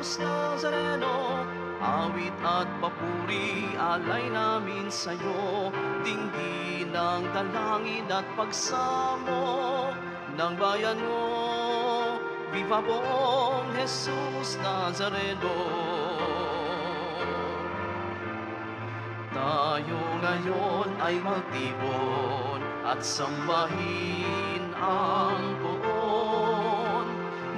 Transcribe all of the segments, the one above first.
Jesus Nazareno, awit at papuri alay namin sa'yo, dinggin ng dalangin at pagsamo ng bayan mo. Viva Bong Jesus Nazareno. Tayo ngayon ay magtipon at sambahin ang poon.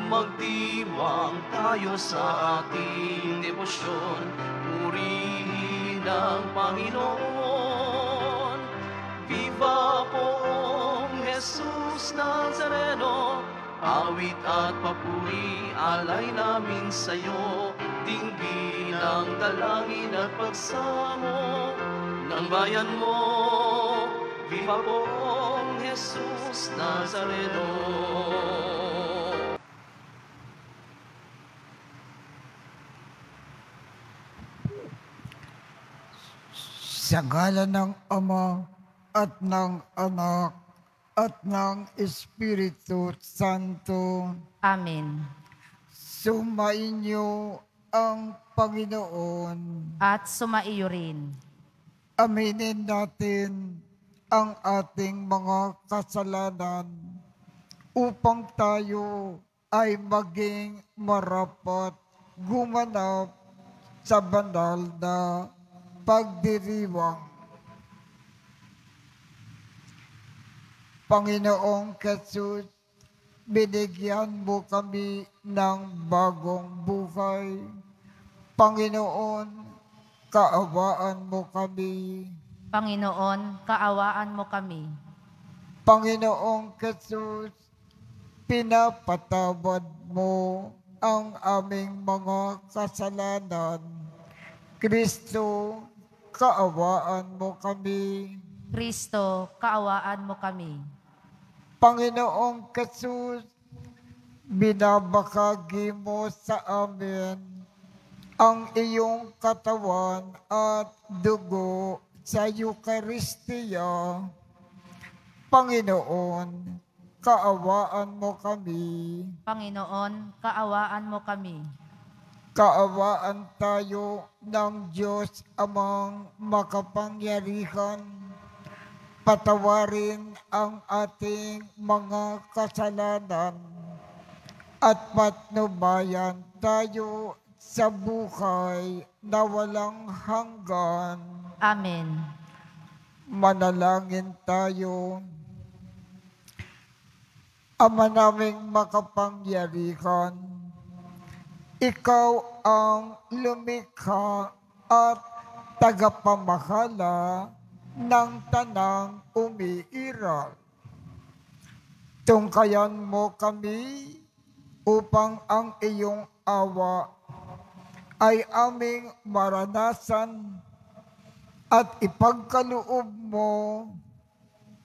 Magdiwang tayo sa ating debosyon, purihin ang Panginoon. Viva Poong Jesus Nazareno, awit at papuri alay namin sa'yo, dinggin ang dalangin at pagsamo ng bayan mo. Viva Poong Jesus Nazareno. Sa ngalan ng Ama at ng Anak at ng Espiritu Santo. Amen. Sumainyo ang Panginoon. At sumaiyo rin. Aminin natin ang ating mga kasalanan upang tayo ay maging marapat gumanap sa banal na pagdiriwang. Panginoong Jesus, binigyan mo kami ng bagong buhay. Panginoon, kaawaan mo kami. Panginoon, kaawaan mo kami. Panginoong Jesus, pinapatawad mo ang aming mga kasalanan. Kristo, kaawaan mo kami. Kristo, kaawaan mo kami. Panginoong Jesus, binabakagi mo sa amin ang iyong katawan at dugo sa Eucharistia. Panginoon, kaawaan mo kami. Panginoon, kaawaan mo kami. Kaawaan tayo ng Diyos Amang makapangyarihan. Patawarin ang ating mga kasalanan at patnubayan tayo sa buhay na walang hanggan. Amen. Manalangin tayo. Ama naming makapangyarihan, Ikaw ang lumikha at tagapamahala ng tanang umiiral. Tungkayan mo kami upang ang iyong awa ay aming maranasan at ipagkaloob mo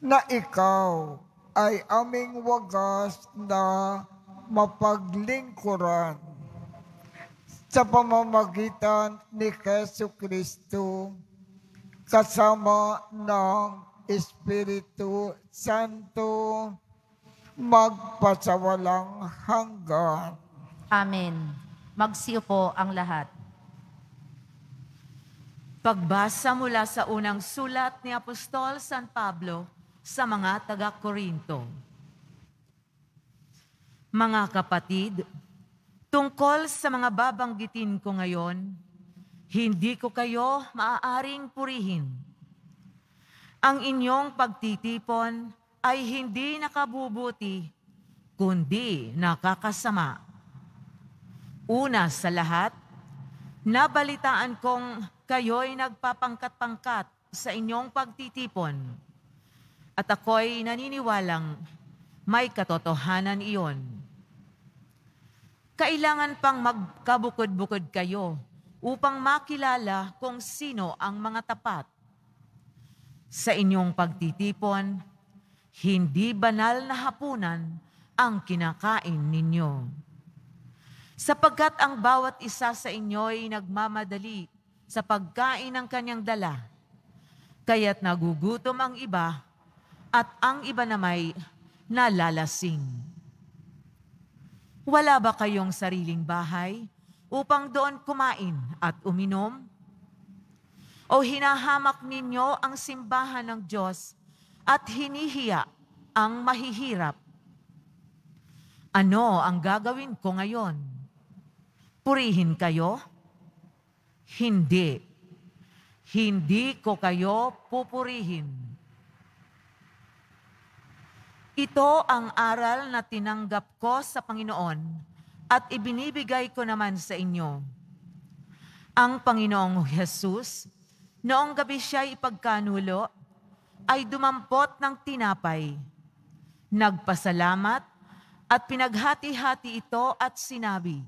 na ikaw ay aming wagas na mapaglingkuran sa pamamagitan ni Jesucristo kasama ng Espiritu Santo magpasawalang hanggan. Amen. Magsiupo ang lahat. Pagbasa mula sa unang sulat ni Apostol San Pablo sa mga taga-Korinto. Mga kapatid, tungkol sa mga babanggitin ko ngayon, hindi ko kayo maaaring purihin. Ang inyong pagtitipon ay hindi nakabubuti, kundi nakakasama. Una sa lahat, nabalitaan kong kayo'y nagpapangkat-pangkat sa inyong pagtitipon. At ako'y naniniwalang may katotohanan iyon. Kailangan pang magkabukod-bukod kayo upang makilala kung sino ang mga tapat. Sa inyong pagtitipon, hindi banal na hapunan ang kinakain ninyo. Sapagkat ang bawat isa sa inyo'y nagmamadali sa pagkain ng kanyang dala, kaya't nagugutom ang iba at ang iba namay nalalasing. Wala ba kayong sariling bahay upang doon kumain at uminom? O hinahamak ninyo ang simbahan ng Diyos at hinihiya ang mahihirap? Ano ang gagawin ko ngayon? Purihin kayo? Hindi. Hindi ko kayo pupurihin. Ito ang aral na tinanggap ko sa Panginoon at ibinibigay ko naman sa inyo. Ang Panginoong Jesus, noong gabi siya'y ipagkanulo, ay dumampot ng tinapay, nagpasalamat at pinaghati-hati ito at sinabi,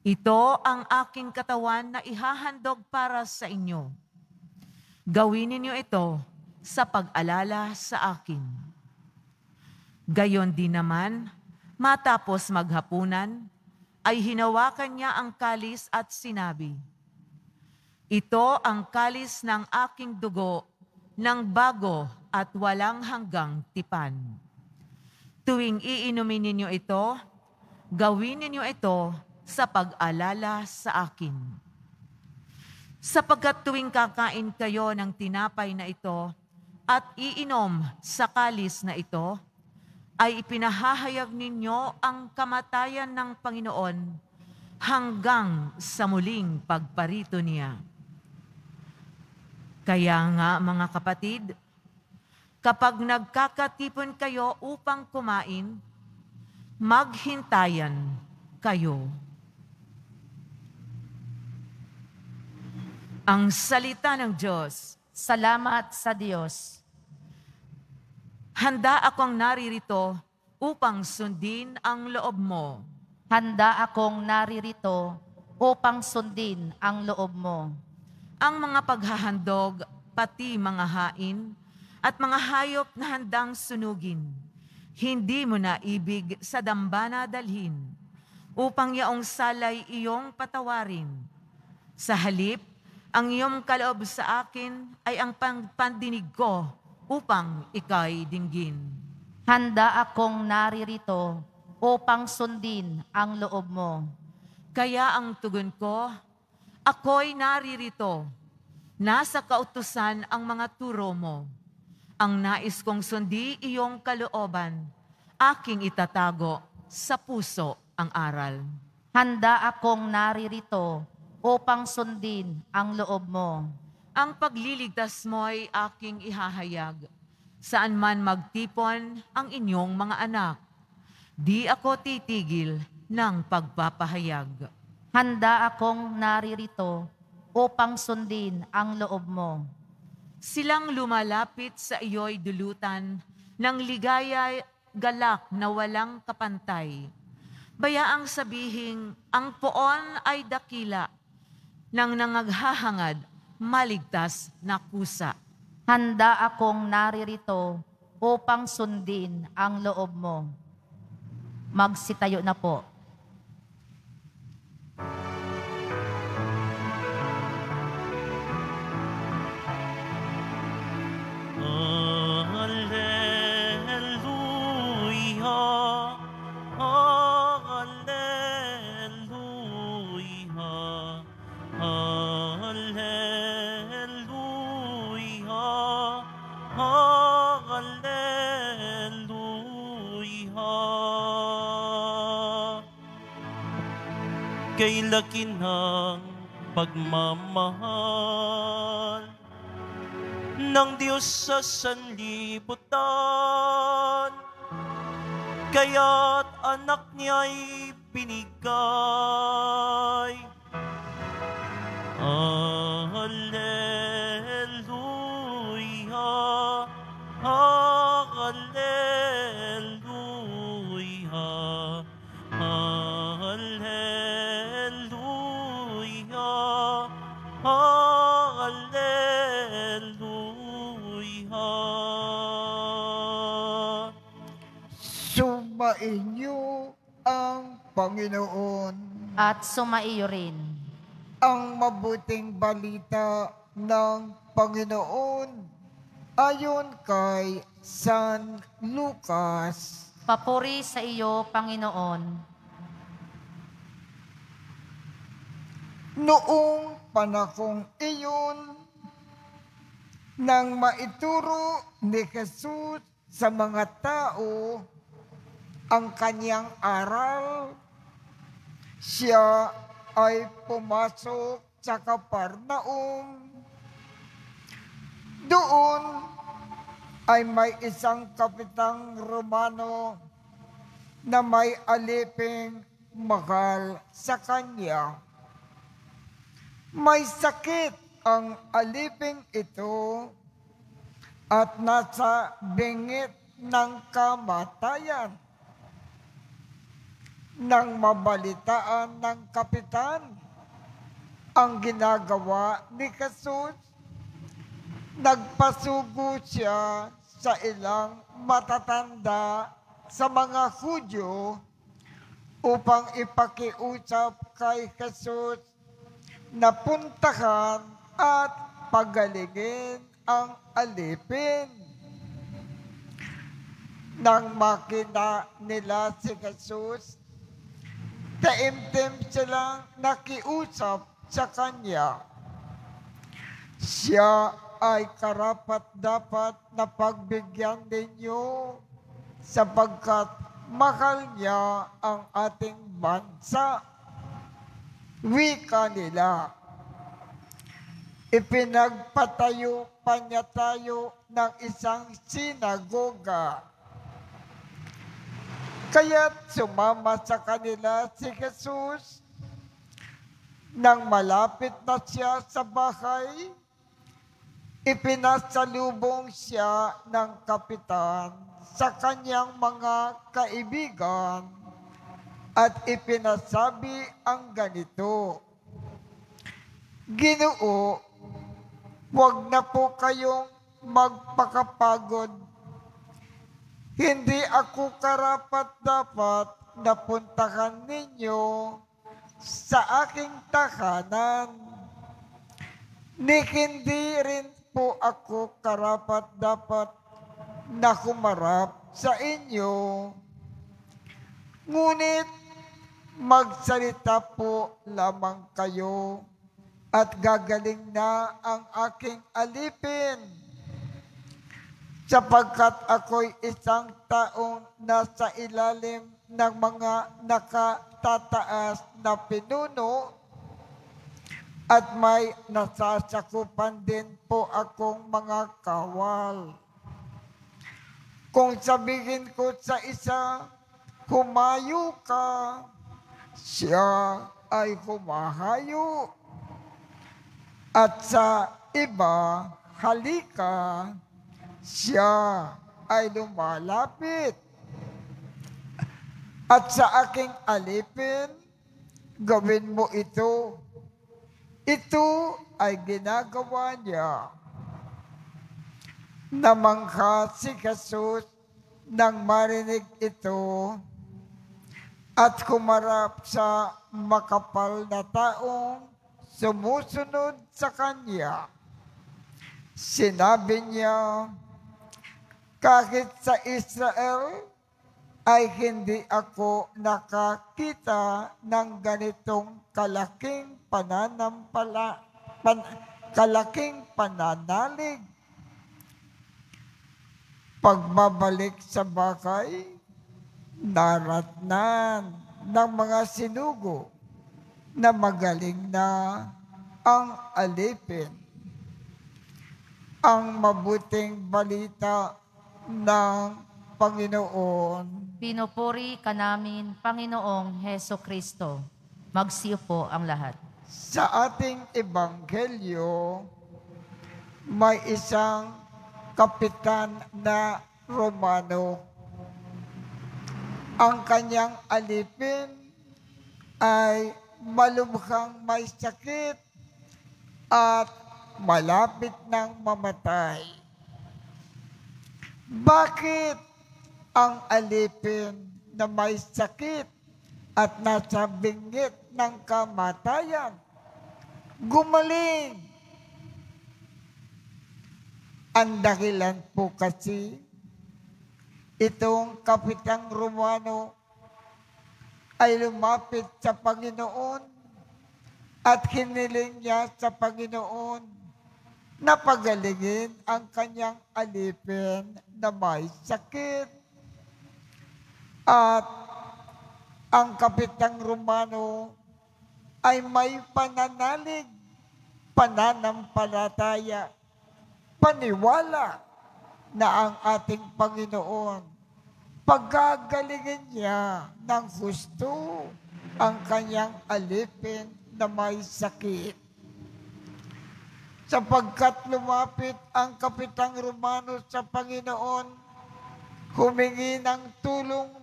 "Ito ang aking katawan na ihahandog para sa inyo. Gawin ninyo ito sa pag-alala sa akin." Gayon din naman, matapos maghapunan, ay hinawakan niya ang kalis at sinabi, "Ito ang kalis ng aking dugo ng bago at walang hanggang tipan. Tuwing iinumin ninyo ito, gawin ninyo ito sa pag-alala sa akin. Sapagkat tuwing kakain kayo ng tinapay na ito at iinom sa kalis na ito, ay ipinahahayag ninyo ang kamatayan ng Panginoon hanggang sa muling pagparito niya. Kaya nga mga kapatid, kapag nagkakatipon kayo upang kumain, maghintayan kayo." Ang salita ng Diyos. Salamat sa Diyos. Handa akong naririto upang sundin ang loob mo. Handa akong naririto upang sundin ang loob mo. Ang mga paghahandog, pati mga hain, at mga hayop na handang sunugin, hindi mo na ibig sa dambana dalhin, upang yaong salay iyong patawarin. Sa halip, ang iyong kaloob sa akin ay ang pandinig ko upang ika'y dinggin. Handa akong naririto upang sundin ang loob mo. Kaya ang tugon ko, ako'y naririto. Nasa kautusan ang mga turo mo. Ang nais kong sundi iyong kalooban, aking itatago sa puso ang aral. Handa akong naririto upang sundin ang loob mo. Ang pagliligtas mo'y aking ihahayag. Saan man magtipon ang inyong mga anak, di ako titigil ng pagpapahayag. Handa akong naririto upang sundin ang loob mo. Silang lumalapit sa iyo'y dulutan ng ligaya galak na walang kapantay. Bayaang sabihing ang poon ay dakila ng nangaghahangad maligtas na kusa. Handa akong naririto upang sundin ang loob mo. Magsitayo na po. Kay laki ng pagmamahal ng Diyos sa sanlibutan, kaya't anak niya'y binigay. Hallelujah, hallelujah, hallelujah, hallelujah. Sumainyo ang Panginoon. At sumaiyo rin. Ang mabuting balita ng Panginoon ayon kay San Lucas. Papuri sa iyo, Panginoon. Noong panahong iyon, nang maituro ni Jesus sa mga tao ang kanyang aral, siya ay pumasok sa Capernaum. Doon ay may isang kapitang Romano na may aliping mahal sa kanya. May sakit ang aliping ito at nasa bingit ng kamatayan. Nang mabalitaan ng kapitan ang ginagawa ni Jesus, nagpasugo siya sa ilang matatanda sa mga Hudyo upang ipakiusap kay Jesus na puntahan at pagalingin ang alipin. Nang makita nila si Jesus, taimtim silang nakiusap sa kanya. Siya ay karapat-dapat na pagbigyan ninyo sapagkat mahal niya ang ating bansa. Wika nila. Ipinagpatayo pa niya tayo ng isang sinagoga. Kaya't sumama sa kanila si Jesus. Nang malapit na siya sa bahay, ipinasalubong siya ng kapitan sa kanyang mga kaibigan at ipinasabi ang ganito, Ginoo, huwag na po kayong magpakapagod. Hindi ako karapat-dapat na puntahan ninyo sa aking tahanan. Ni hindi rin po ako karapat-dapat na humarap sa inyo. Ngunit magsalita po lamang kayo at gagaling na ang aking alipin. Sapagkat ako'y isang taong nasa ilalim ng mga nakatataas na pinuno at may nasasakupan din po akong mga kawal. Kung sabihin ko sa isa, humayo ka, siya ay humahayo. At sa iba, halika, siya ay lumalapit. At sa aking alipin, gawin mo ito. Ito ay ginagawa niya. Namangha si Jesus nang marinig ito at humarap sa makapal na taong sumusunod sa kanya. Sinabi niya, kahit sa Israel ay hindi ako nakakita ng ganitong kalaking pananalig. Pagbabalik sa bahay, naratnan ng mga sinugo na magaling na ang alipin. Ang mabuting balita ng Panginoon. Pinupuri ka namin, Panginoong Heso Kristo. Magsiupo ang lahat. Sa ating ebanghelyo, may isang kapitan na Romano. Ang kanyang alipin ay malubhang may sakit at malapit ng mamatay. Bakit ang alipin na may sakit at nasa bingit ng kamatayan gumaling? Ang dahilan po kasi, itong kapitang Romano ay lumapit sa Panginoon at hiniling niya sa Panginoon na pagalingin ang kanyang alipin na may sakit. At ang kapitang Romano ay may pananalig, pananampalataya, paniwala na ang ating Panginoon, pagagalingin niya ng husto ang kanyang alipin na may sakit. Sapagkat lumapit ang kapitang Romano sa Panginoon, humingi ng tulong,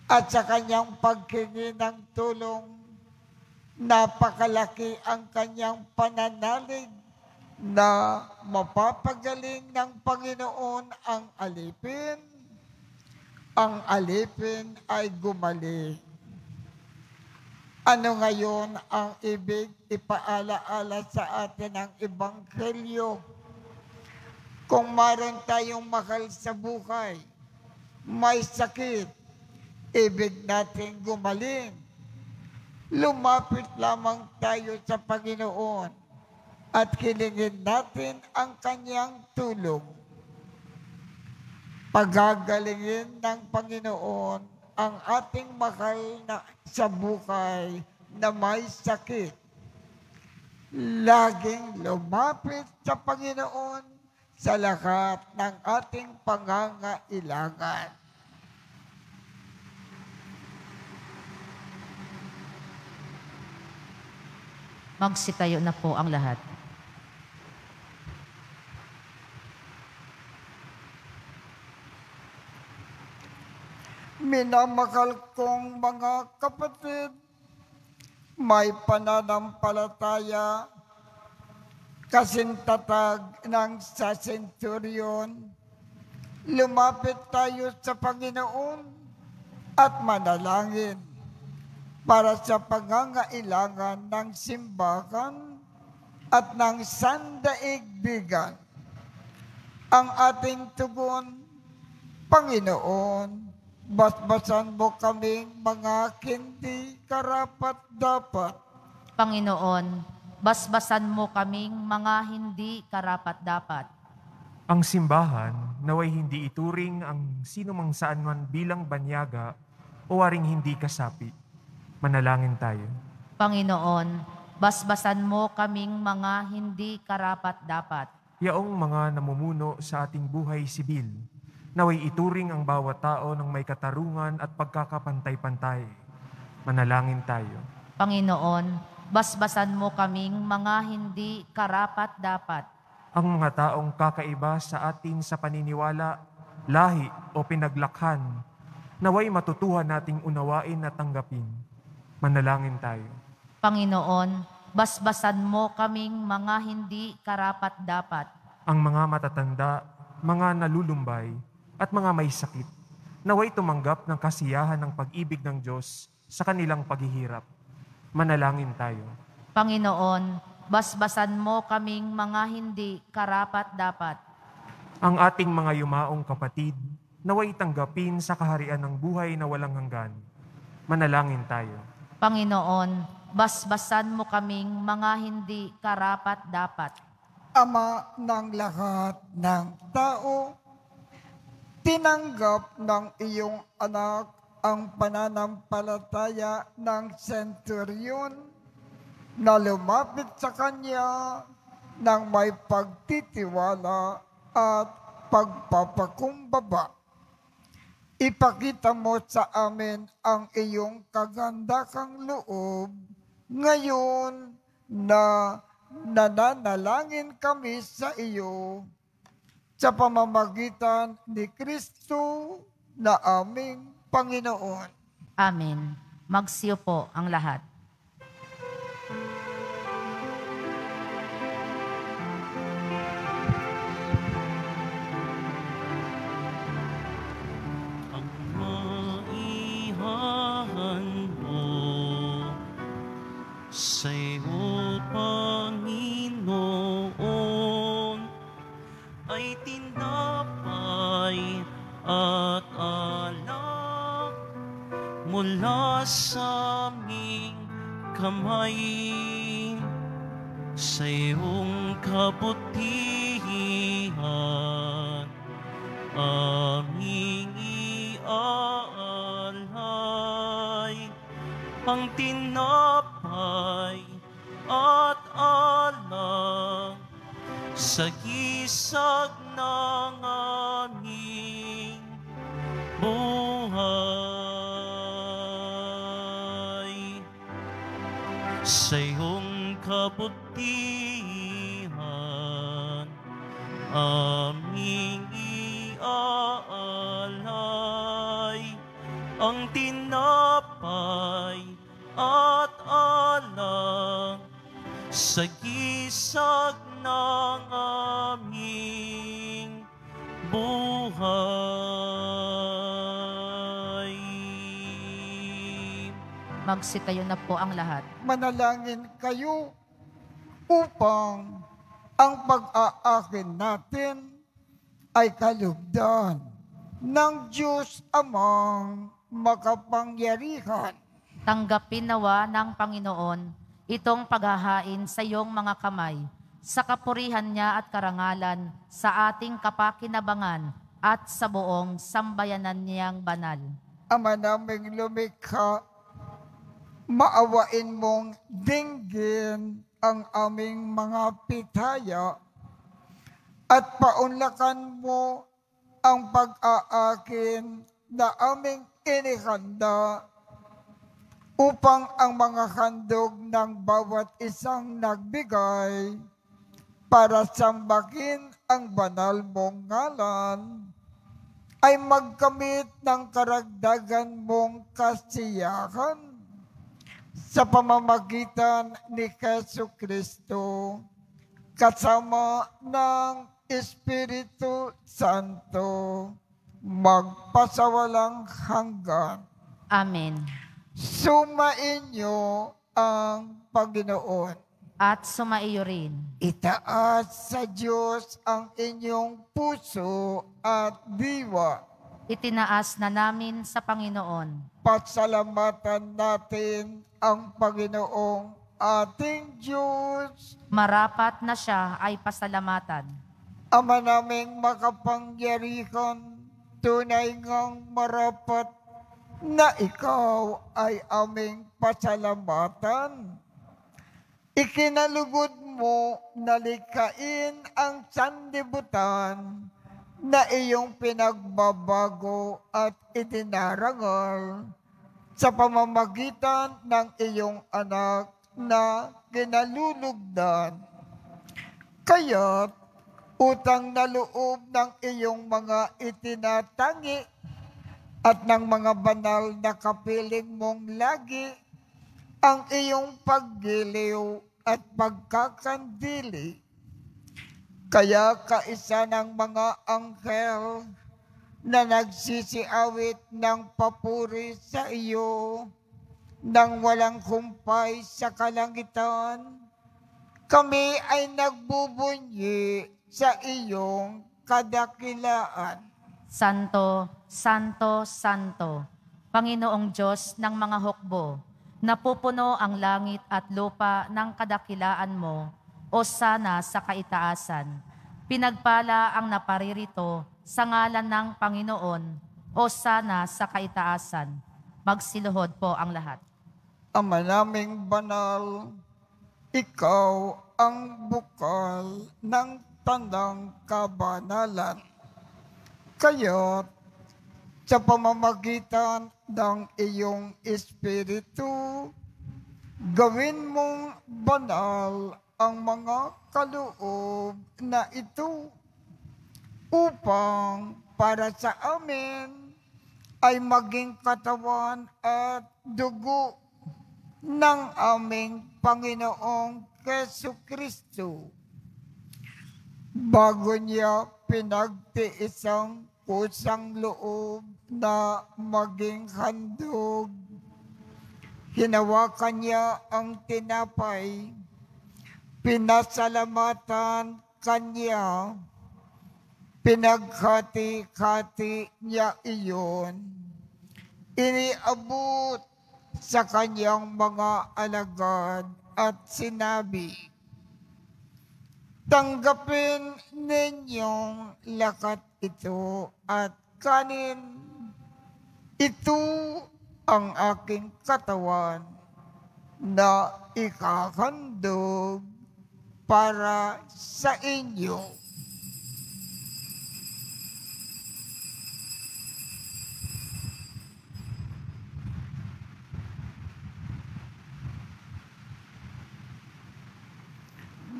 at sa kanyang paghingi ng tulong, napakalaki ang kanyang pananalig na mapapagaling ng Panginoon ang alipin. Ang alipin ay gumaling. Ano ngayon ang ibig ipaalaala sa atin ng Ebanghelyo? Kung maroon tayong mahal sa buhay, may sakit, ibig natin gumaling. Lumapit lamang tayo sa Panginoon at hilingin natin ang kanyang tulong. Pagagalingin ng Panginoon ang ating mahal na sa buhay na may sakit. Laging lumapit sa Panginoon sa lahat ng ating pangangailangan. Magsitayo na po ang lahat. Minamahal kong mga kapatid, may pananampalataya, kasintatag ng sa senturyon. Lumapit tayo sa Panginoon at manalangin para sa pangangailangan ng simbahan at ng sandaigdigan. Ang ating tugon, Panginoon, basbasan mo kaming mga hindi karapat-dapat. Panginoon, basbasan mo kaming mga hindi karapat-dapat. Ang simbahan naway hindi ituring ang sino mang saan man bilang banyaga o waring hindi kasapi. Manalangin tayo. Panginoon, basbasan mo kaming mga hindi karapat-dapat. Yaong mga namumuno sa ating buhay sibil, naway ituring ang bawat tao ng may katarungan at pagkakapantay-pantay. Manalangin tayo. Panginoon, basbasan mo kaming mga hindi karapat-dapat. Ang mga taong kakaiba sa atin sa paniniwala, lahi o pinaglakhan, naway matutuhan nating unawain at tanggapin. Manalangin tayo. Panginoon, basbasan mo kaming mga hindi karapat-dapat. Ang mga matatanda, mga nalulumbay, at mga may sakit, naway tumanggap ng kasiyahan ng pag-ibig ng Diyos sa kanilang paghihirap. Manalangin tayo. Panginoon, basbasan mo kaming mga hindi karapat-dapat. Ang ating mga yumaong kapatid, naway tanggapin sa kaharian ng buhay na walang hanggan. Manalangin tayo. Panginoon, basbasan mo kaming mga hindi karapat-dapat. Ama ng lahat ng tao, tinanggap ng iyong anak ang pananampalataya ng senturyon na lumapit sa kanya ng may pagtitiwala at pagpapakumbaba. Ipakita mo sa amin ang iyong kagandakang loob ngayon na nananalangin kami sa iyo sa pamamagitan ni Kristo na aming Panginoon. Amen. Magsiyo po ang lahat. Ang maihahan mo sa iyo, Panginoon, ay tinapay at alak mula sa aming kamay. sa iyong kabutihan, aming iaalay ang tinapay at alak sa gisag ng aming buhay. Sa iyong kabutihan, aming iaalay ang tinapay at alak sa gisag ng aming buhay. Magsitayo na po ang lahat. Manalangin kayo upang ang pag-aakin natin ay kalugdan ng Diyos Amang makapangyarihan. Tanggapin nawa ng Panginoon itong paghahain sa iyong mga kamay, sa kapurihan niya at karangalan, sa ating kapakinabangan at sa buong sambayanan niyang banal. Ama naming lumikha, maawain mong dinggin ang aming mga pitaya at paunlakan mo ang pag-aakin na aming inihanda upang ang mga handog ng bawat isang nagbigay para sambahin ang banal mong ngalan ay magkamit ng karagdagan mong kasiyahan sa pamamagitan ni Jesucristo kasama ng Espiritu Santo magpasawalang hanggan. Amen. Sumainyo ang Panginoon. At sumaiyo rin. Itaas sa Diyos ang inyong puso at diwa. Itinaas na namin sa Panginoon. Pasalamatan natin ang Panginoong ating Diyos. Marapat na siya ay pasalamatan. Ama naming makapangyarihan, tunay ngang marapat na ikaw ay aming pasalamatan. Ikinalugod mo na likain ang sanlibutan na iyong pinagbabago at idinarangal sa pamamagitan ng iyong anak na kinalulugdan. Kaya't utang na loob ng iyong mga itinatangi at ng mga banal na kapiling mong lagi ang iyong paggiliw at pagkakandili. Kaya kaisa ng mga anghel na nagsisiawit ng papuri sa iyo nang walang humpay sa kalangitan, kami ay nagbubunyi sa iyong kadakilaan. Santo, Santo, Santo, Panginoong Diyos ng mga hukbo, napupuno ang langit at lupa ng kadakilaan mo, o sana sa kaitaasan. Pinagpala ang naparirito sa ngalan ng Panginoon, o sana sa kaitaasan. Magsiluhod po ang lahat. Ama naming banal, ikaw ang bukal ng tandang kabanalan. Kaya't sa pamamagitan ng iyong Espiritu, gawin mong banal ang mga kaloob na ito upang para sa amin ay maging katawan at dugo ng aming Panginoong Jesucristo. Bago niya pinagtiis ang kusang loob na maging handog, hinawakan niya ang tinapay, pinasalamatan kanya, pinaghati-hati niya iyon, iniabot sa kanyang mga alagad at sinabi, Tanggapin ninyong lakat ito at kanin. Ito ang aking katawan na ikahandog para sa inyo.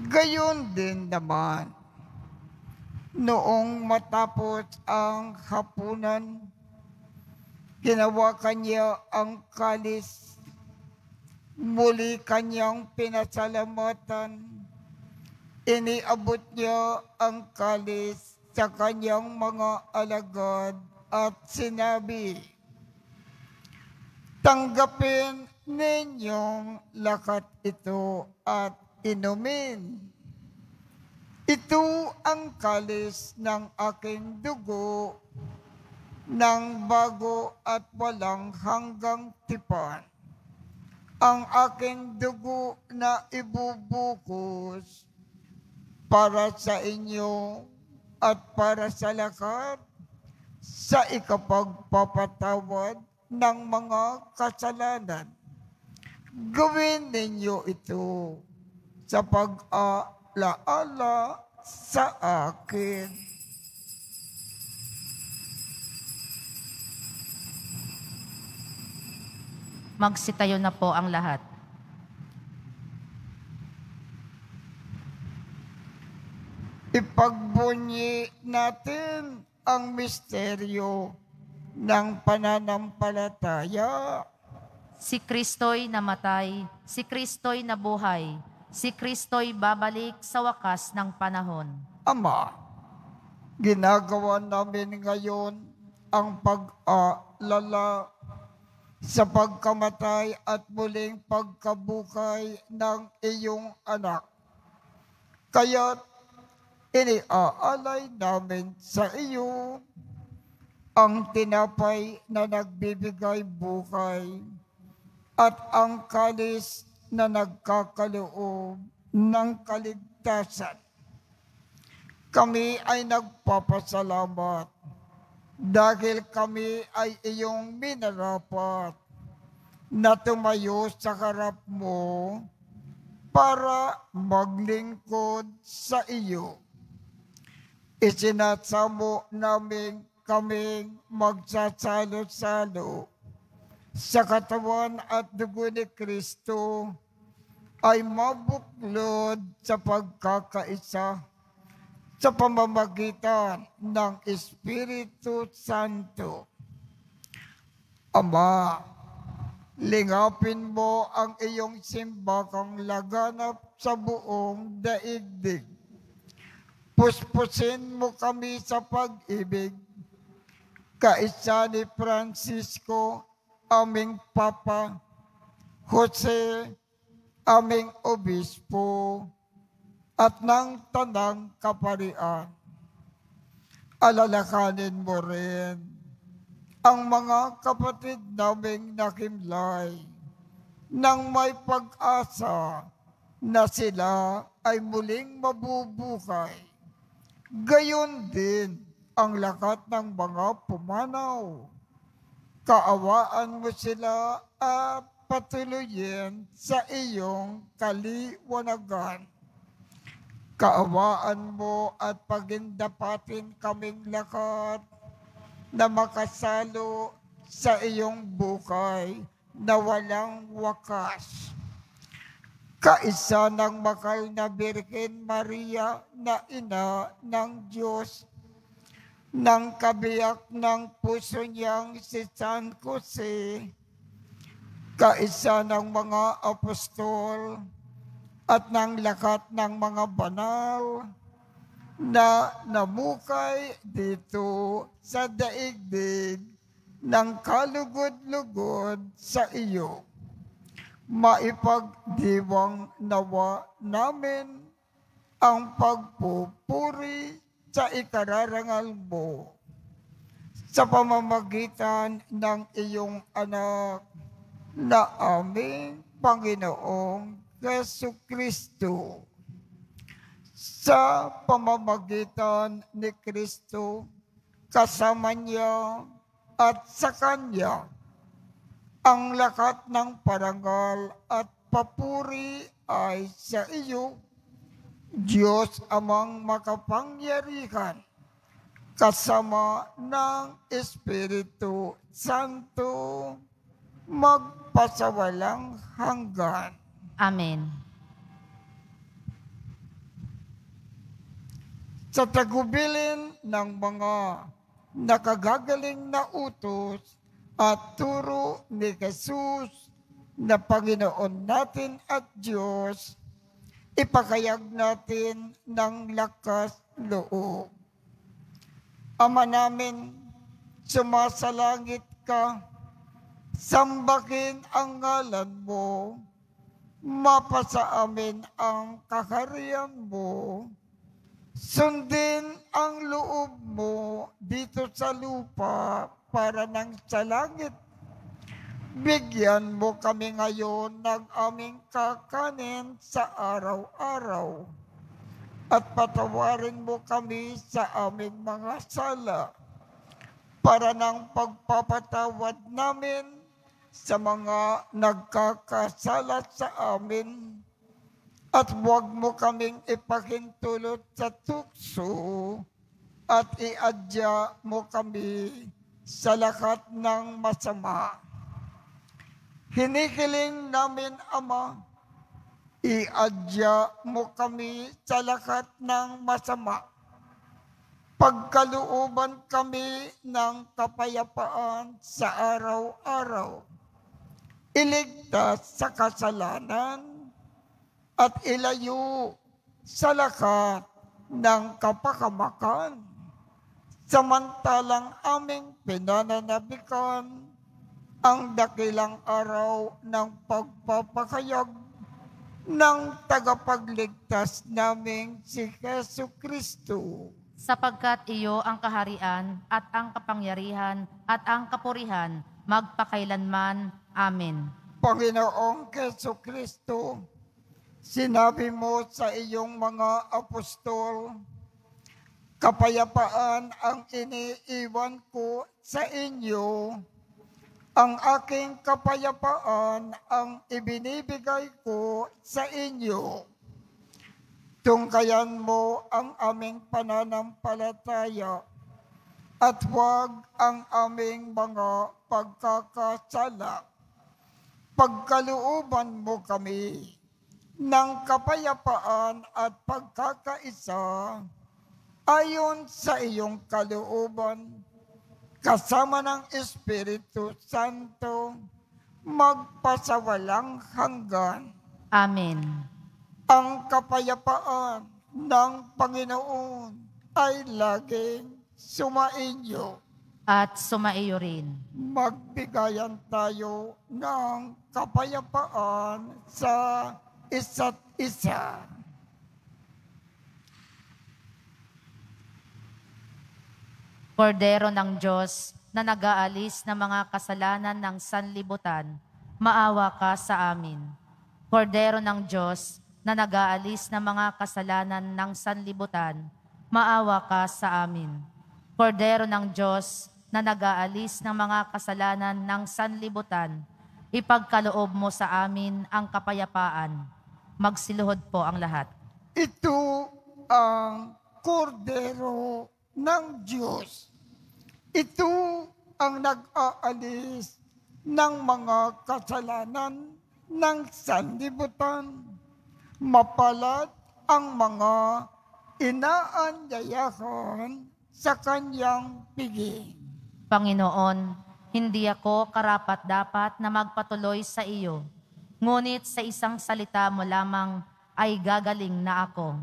Gayon din naman, noong matapos ang hapunan, ginawa kanya ang kalis, muli kanyang pinasalamatan, iniabot niya ang kalis sa kanyang mga alagad at sinabi, tanggapin ninyong lakat ito at inumin. Ito ang kalis ng aking dugo ng bago at walang hanggang tipan. Ang aking dugo na ibubukos para sa inyo at para sa lahat sa ikapagpapatawad ng mga kasalanan. Gawin ninyo ito sa pag-alaala sa akin. Magsitayo na po ang lahat. Ipagbunyi natin ang misteryo ng pananampalataya. Si Kristo'y namatay, si Kristo'y nabuhay, si Kristo'y babalik sa wakas ng panahon. Ama, ginagawa namin ngayon ang pag-aalala sa pagkamatay at muling pagkabuhay ng iyong anak. Kaya't iniaalay namin sa iyo ang tinapay na nagbibigay buhay at ang kalis na nagkakaloob ng kaligtasan. Kami ay nagpapasalamat dahil kami ay iyong minarapat na tumayo sa harap mo para maglingkod sa iyo. Isinasamo namin kaming magsasalo-salo sa katawan at dugo ni Kristo ay mabuklod sa pagkakaisa sa pamamagitan ng Espiritu Santo. Ama, lingapin mo ang iyong simbakang laganap sa buong daigdig. Puspusin mo kami sa pag-ibig, kaisa ni Francisco, aming Papa, Jose, aming Obispo, at ng Tanang Kaparian. Alalakanin mo rin ang mga kapatid naming nakimlay nang may pag-asa na sila ay muling mabubuhay. Gayon din ang lakat ng mga pumanaw. Kaawaan mo sila at patuloyin sa iyong kaliwanagan. Kaawaan mo at pagindapatin kaming lakat na makasalo sa iyong buhay na walang wakas. Kaisa ng makal na Birhen Maria na ina ng Diyos, ng kabiyak ng puso niyang si San Jose, kaisa ng mga apostol at ng lakat ng mga banal na namukay dito sa daigdig ng kalugod-lugod sa iyo. Maipagdiwang nawa namin ang pagpupuri sa ikararangal mo sa pamamagitan ng iyong anak na aming Panginoong Jesu Kristo. sa pamamagitan ni Kristo, kasama niya at sa Kanya, ang lahat ng parangal at papuri ay sa iyo, Diyos Amang makapangyarihan, kasama ng Espiritu Santo, magpasawalang hanggan. Amen. Sa tagubilin ng mga nakagagaling na utos at turo ni Jesus na Panginoon natin at Diyos, ipakayag natin ng lakas loob. Ama namin, sumasalangit ka, sambahin ang ngalan mo, mapasa amin ang kaharian mo, sundin ang loob mo dito sa lupa para nang sa langit. Bigyan mo kami ngayon ng aming kakanin sa araw-araw at patawarin mo kami sa aming mga sala para nang pagpapatawad namin sa mga nagkakasala sa amin. At huwag mo kaming ipahintulot sa tukso at iadya mo kami sa lahat ng masama. Hinihiling namin, Ama, iadya mo kami sa lahat ng masama. Pagkalooban kami ng kapayapaan sa araw-araw. Iligtas sa kasalanan at ilayo sa lahat ng kapahamakan, samantalang aming pinananabikan ang dakilang araw ng pagpapakayag ng tagapagligtas naming si Jesu Kristo. Sapagkat iyo ang kaharian at ang kapangyarihan at ang kapurihan magpakailanman. Amen. Panginoong Jesu Kristo, sinabi mo sa iyong mga apostol, kapayapaan ang iniiwan ko sa inyo, ang aking kapayapaan ang ibinibigay ko sa inyo. Tungkayan mo ang aming pananampalataya at huwag ang aming mga pagkakasala. Pagkalooban mo kami ng kapayapaan at pagkakaisa ayon sa iyong kalooban, kasama ng Espiritu Santo, magpasawalang hanggan. Amen. Ang kapayapaan ng Panginoon ay laging sumainyo. At sumaiyo rin. Magbigayan tayo ng kapayapaan sa isa't isa. Kordero ng Diyos na nag-aalis ng mga kasalanan ng sanlibutan, maawa ka sa amin. Kordero ng Diyos na nag-aalis ng mga kasalanan ng sanlibutan, maawa ka sa amin. Kordero ng Diyos na nag-aalis ng mga kasalanan ng sanlibutan, ipagkaloob mo sa amin ang kapayapaan. Magsiluhod po ang lahat. Ito ang Kordero ng Diyos. Ito ang nag-aalis ng mga kasalanan ng sanlibutan. Mapalad ang mga inaanyayahan sa kanyang piging. Panginoon, hindi ako karapat-dapat na magpatuloy sa iyo, ngunit sa isang salita mo lamang ay gagaling na ako.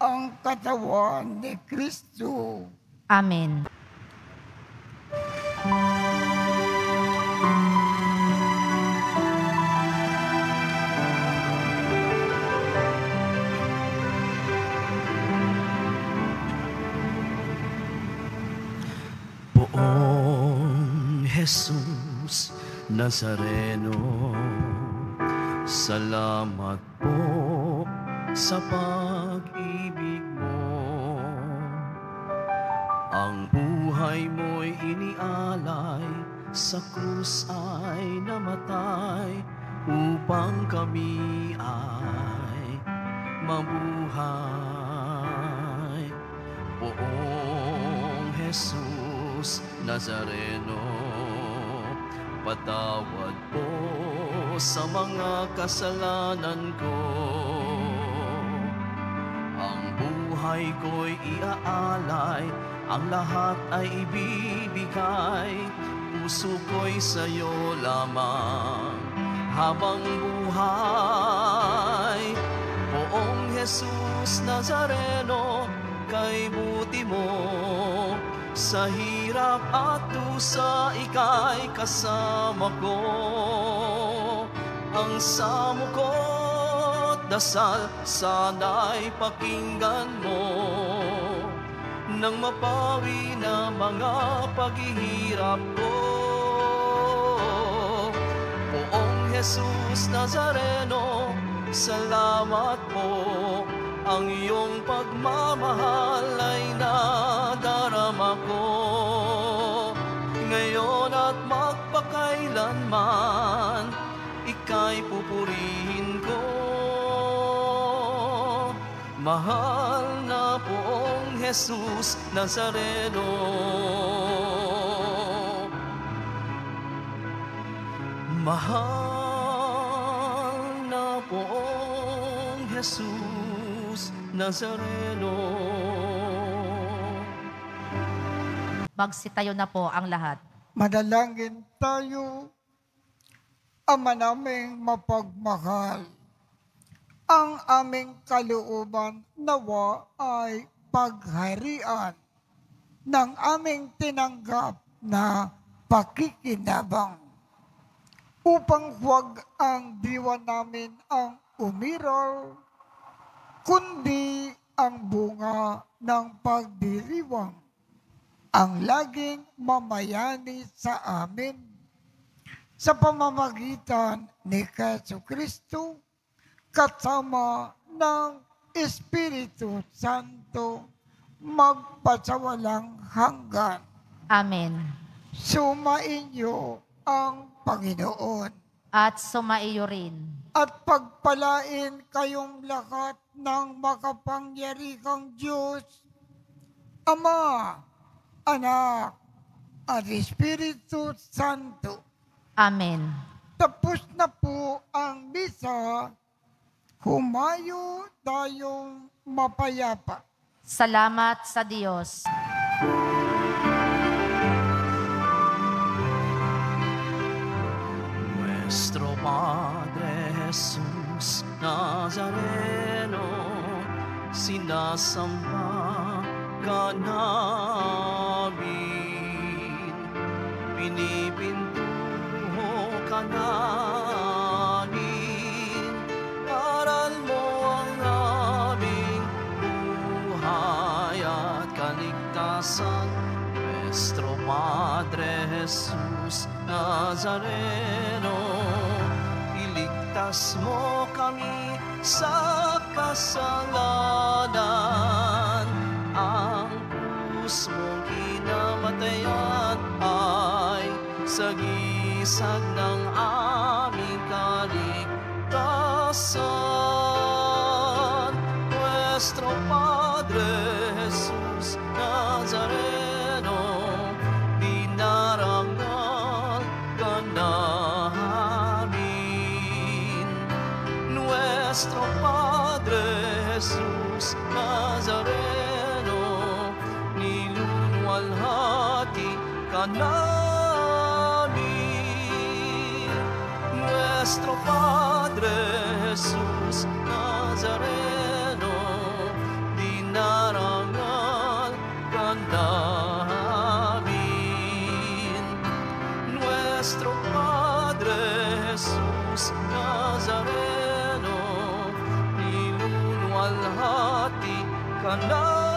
Ang katawan ni Kristo. Amen. Poong Jesus, Nazareno. Salamat po sa pag-ibig mo. Ang buhay mo'y inialay, sa krus ay namatay, upang kami ay mabuhay. Poong Jesus Nazareno, patawad po sa mga kasalanan ko. Ang buhay ko'y iaalay, ang lahat ay ibibigay, puso ko'y sa'yo lamang habang buhay. Poong Jesus Nazareno, kay buti mo, sa hirap at dusa ika'y kasama ko. Ang samo ko't dasal sana'y pakinggan mo, nang mapawi na mga paghihirap ko. Poong Jesus Nazareno, salamat po. Ang iyong pagmamahal ay nadarama ko, ngayon at magpakailanman, ika'y pupurihin ko. Mahal na Poong Jesus Nazareno, mahal na Poong Jesus Nazareno. Magsitayo na po ang lahat. Manalangin tayo. Ama naming mapagmahal, ang aming kalooban nawa ay pagharian ng aming tinanggap na pakikinabang, upang huwag ang diwa namin ang umiral, kundi ang bunga ng pagdiriwang ang laging mamayani sa amin. Sa pamamagitan ni Jesucristo, kasama ng Espiritu Santo, magpasawalang hanggan. Amen. Sumainyo ang Panginoon. At sumaiyo rin. At pagpalain kayong lahat ng makapangyarihang Diyos, Ama, Anak, at Espiritu Santo. Amen. Tapos na po ang misa. Humayo tayong mapayapa. Salamat sa Diyos. Nuestro Padre Jesus Nazareno, sinasamba ka namin, pinipintuho ka namin, aral mo ang aming buhay at kaligtasan. Nuestro Padre Jesus Nazareno, iligtas mo kami sa kasalanan. Ang krus mong kinamatayan ay sagisag ng aming kaligtasan. Nuestro Padre Jesus Nazareno, dinarangal ka namin. Nuestro Padre Jesus Nazareno, niluluwalhati ka namin. Nuestro Padre Jesus Nazareno, dinarangal ka namin. Nuestro Padre Jesus Nazareno, niluluwalhati ka namin.